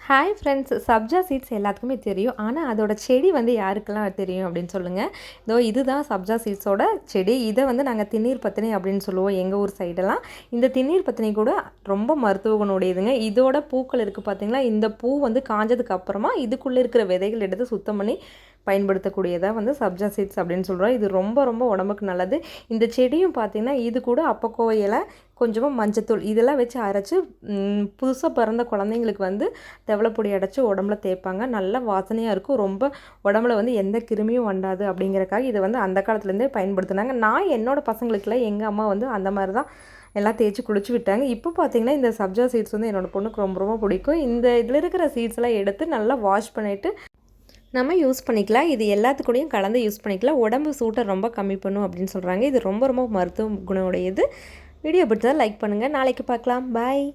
Hi friends, sabja seeds எல்லாத்துக்குமே தெரியும். ஆனால் அதோட செடி வந்து யாருக்கெல்லாம் தெரியும் அப்படின்னு சொல்லுங்கள். இதுதான் சப்ஜா சீட்ஸோட செடி. இதை வந்து நாங்கள் திண்ணீர் பத்தினி அப்படின்னு சொல்லுவோம் எங்கள் ஊர் சைடெல்லாம். இந்த திண்ணீர் பத்தினி கூட ரொம்ப மருத்துவ குணமுடையதுங்க. இதோட பூக்கள் இருக்குது பார்த்தீங்களா, இந்த பூ வந்து காஞ்சதுக்கு அப்புறமா இதுக்குள்ளே இருக்கிற விதைகள் எடுத்து சுத்தம் பண்ணி பயன்படுத்தக்கூடியதாக வந்து சப்ஜா சீட்ஸ் அப்படின்னு சொல்கிறோம். இது ரொம்ப ரொம்ப உடம்புக்கு நல்லது. இந்த செடியும் பார்த்திங்கன்னா இது கூட அப்பக்கோவை இலை, கொஞ்சமாக மஞ்சத்தூள் இதெல்லாம் வச்சு அரைச்சி புதுசாக பிறந்த குழந்தைங்களுக்கு வந்து தெவலப்பொடி அடைச்சி உடம்புல தேய்ப்பாங்க. நல்ல வாசனையாக இருக்கும். ரொம்ப உடம்புல வந்து எந்த கிருமியும் வண்டாது அப்படிங்கிறக்காக இதை வந்து அந்த காலத்துலேருந்தே பயன்படுத்தினாங்க. நான் என்னோடய பசங்களுக்குலாம் எங்கள் அம்மா வந்து அந்த மாதிரி தான் எல்லாம் தேய்ச்சி குளிச்சு விட்டாங்க. இப்போ பார்த்திங்கன்னா இந்த சப்ஜா சீட்ஸ் வந்து என்னோடய பொண்ணுக்கு ரொம்ப ரொம்ப பிடிக்கும். இந்த இதில் இருக்கிற சீட்ஸ்லாம் எடுத்து நல்லா வாஷ் பண்ணிவிட்டு நம்ம யூஸ் பண்ணிக்கலாம். இது எல்லாத்துக்கூடையும் கலந்து யூஸ் பண்ணிக்கலாம். உடம்பு சூட்டை ரொம்ப கம்மி பண்ணும் அப்படின்னு சொல்கிறாங்க. இது ரொம்ப ரொம்ப மருத்துவ குணம் உடையது. வீடியோ பிடிச்சா லைக் பண்ணுங்கள். நாளைக்கு பார்க்கலாம். பாய்.